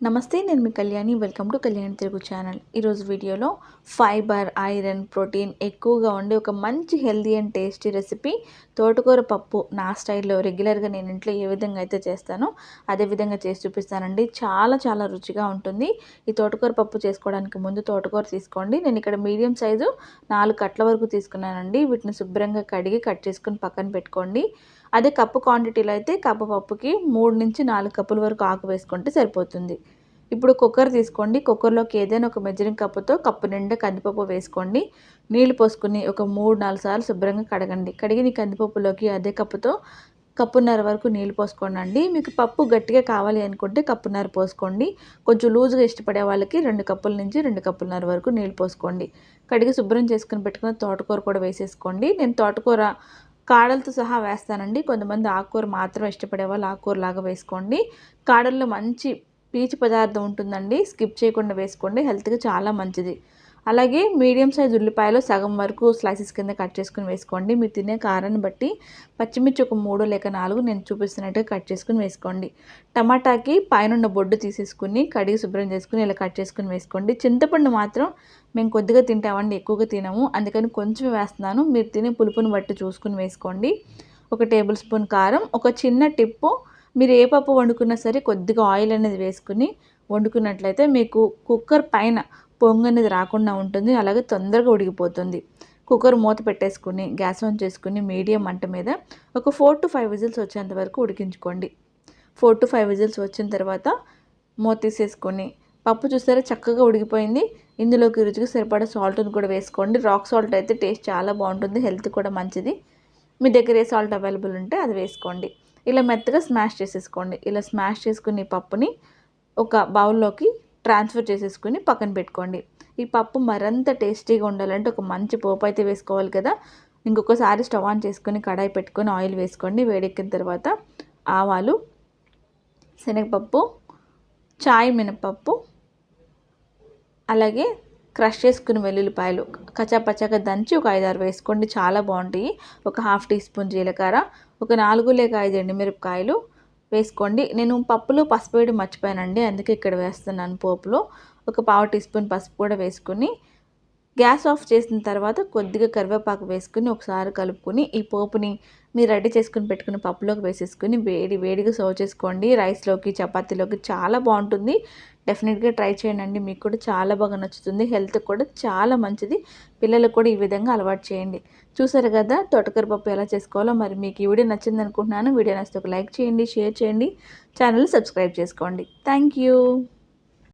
నమస్తే, నేను మీ Kalyani. Welcome to Kalyani Telugu channel. ఈరోజు వీడియోలో ఫైబర్, ఐరన్, ప్రోటీన్ ఎక్కువగా ఉండే ఒక మంచి హెల్దీ అండ్ టేస్టీ రెసిపీ తోటకూర పప్పు నా స్టైల్లో రెగ్యులర్గా నేను ఇంట్లో ఏ విధంగా అయితే చేస్తానో అదే విధంగా చేసి చూపిస్తానండి. చాలా చాలా రుచిగా ఉంటుంది. ఈ తోటకూర పప్పు చేసుకోవడానికి ముందు తోటకూర తీసుకోండి. నేను ఇక్కడ మీడియం సైజు 4 కట్ల వరకు తీసుకున్నానండి. వీటిని శుభ్రంగా కడిగి కట్ చేసుకుని పక్కన పెట్టుకోండి. అదే కప్పు క్వాంటిటీలో అయితే కప్పు పప్పుకి 3 నుంచి 4 కప్పుల వరకు ఆకు వేసుకుంటే సరిపోతుంది. ఇప్పుడు కుక్కర్ తీసుకోండి. కుక్కర్లోకి ఏదైనా ఒక మెజరింగ్ కప్పుతో కప్పు నిండా కందిపప్పు వేసుకోండి. నీళ్లు పోసుకుని ఒక 3-4 సార్లు శుభ్రంగా కడగండి. కడిగిన కందిపప్పులోకి అదే కప్పుతో కప్పున్నర వరకు నీళ్ళు పోసుకోండి. మీకు పప్పు గట్టిగా కావాలి అనుకుంటే కప్పున్నర పోసుకోండి. కొంచెం లూజుగా ఇష్టపడే వాళ్ళకి 2 కప్పుల నుంచి 2 కప్పులన్నర వరకు నీళ్ళు పోసుకోండి. కడిగి శుభ్రం చేసుకుని పెట్టుకున్న తోటకూర కూడా వేసేసుకోండి. నేను తోటకూర కాడలతో సహా వేస్తానండి. కొంతమంది ఆకుకూర మాత్రం ఇష్టపడే వాళ్ళు ఆకుకూరలాగా వేసుకోండి. కాడల్లో మంచి పీచు పదార్థం ఉంటుందండి. స్కిప్ చేయకుండా వేసుకోండి, హెల్త్కి చాలా మంచిది. అలాగే మీడియం సైజ్ ఉల్లిపాయలు సగం వరకు స్లైసెస్ కింద కట్ చేసుకుని వేసుకోండి. మీరు తినే కారాన్ని బట్టి పచ్చిమిర్చి ఒక 3 లేక 4 నేను చూపిస్తున్నట్టుగా కట్ చేసుకుని వేసుకోండి. టమాటాకి పైన బొడ్డు తీసేసుకుని కడిగి శుభ్రం చేసుకుని ఇలా కట్ చేసుకుని వేసుకోండి. చింతపండు మాత్రం మేము కొద్దిగా తింటామండి, ఎక్కువగా తినము, అందుకని కొంచెం వేస్తున్నాను. మీరు తినే పులుపుని బట్టి చూసుకుని వేసుకోండి. 1 టేబుల్ స్పూన్ కారం. ఒక చిన్న టిప్పు, మీరు ఏ పప్పు వండుకున్నా సరే కొద్దిగా ఆయిల్ అనేది వేసుకుని వండుకున్నట్లయితే మీకు కుక్కర్ పైన పొంగు అనేది రాకుండా ఉంటుంది. అలాగే తొందరగా ఉడికిపోతుంది. కుక్కర్ మూత పెట్టేసుకుని గ్యాస్ ఆన్ చేసుకుని మీడియం మంట మీద ఒక 4 to 5 విజిల్స్ వచ్చేంత వరకు ఉడికించుకోండి. 4 to 5 విజిల్స్ వచ్చిన తర్వాత మూత తీసేసుకొని పప్పు చూసారా చక్కగా ఉడికిపోయింది. ఇందులోకి రుచికి సరిపడా సాల్ట్ని కూడా వేసుకోండి. రాక్ సాల్ట్ అయితే టేస్ట్ చాలా బాగుంటుంది, హెల్త్ కూడా మంచిది. మీ దగ్గర ఏ సాల్ట్ అవైలబుల్ ఉంటే అది వేసుకోండి. ఇలా మెత్తగా స్మాష్ చేసేసుకోండి. ఇలా స్మాష్ చేసుకుని పప్పుని ఒక బౌల్లోకి ట్రాన్స్ఫర్ చేసేసుకుని పక్కన పెట్టుకోండి. ఈ పప్పు మరింత టేస్టీగా ఉండాలంటే ఒక మంచి పోపు అయితే వేసుకోవాలి కదా. ఇంకొకసారి స్టవ్ ఆన్ చేసుకుని కడాయి పెట్టుకొని ఆయిల్ వేసుకోండి. వేడెక్కిన తర్వాత ఆవాలు, శనగపప్పు, చాయ్ మినపప్పు, అలాగే క్రష్ చేసుకుని వెల్లుల్లిపాయలు కచ్చాపచ్చాగా దంచి ఒక 5-6 వేసుకోండి, చాలా బాగుంటాయి. ఒక 1/2 టీ స్పూన్ జీలకర్ర, ఒక 4 లేక 5 ఎండుమిరపకాయలు వేసుకోండి. నేను పప్పులో పసుపు వేయడం మర్చిపోయానండి, అందుకే ఇక్కడ వేస్తున్నాను. పోపులో ఒక 1/4 టీ స్పూన్ పసుపు కూడా వేసుకుని గ్యాస్ ఆఫ్ చేసిన తర్వాత కొద్దిగా కరివేపాకు వేసుకుని ఒకసారి కలుపుకొని ఈ పోపుని మీరు రెడీ చేసుకుని పెట్టుకుని పప్పులోకి వేసేసుకుని వేడిగా సర్వ్ చేసుకోండి. రైస్లోకి, చపాతీలోకి చాలా బాగుంటుంది. డెఫినెట్గా ట్రై చేయండి, మీకు కూడా చాలా బాగా నచ్చుతుంది. హెల్త్ కూడా చాలా మంచిది. పిల్లలకు కూడా ఈ విధంగా అలవాటు చేయండి. చూసారు కదా తోటకూర పప్పు ఎలా చేసుకోవాలో. మరి మీకు ఈ వీడియో నచ్చింది అనుకుంటున్నాను. వీడియో నచ్చితే ఒక లైక్ చేయండి, షేర్ చేయండి, ఛానల్ సబ్స్క్రైబ్ చేసుకోండి. Thank you.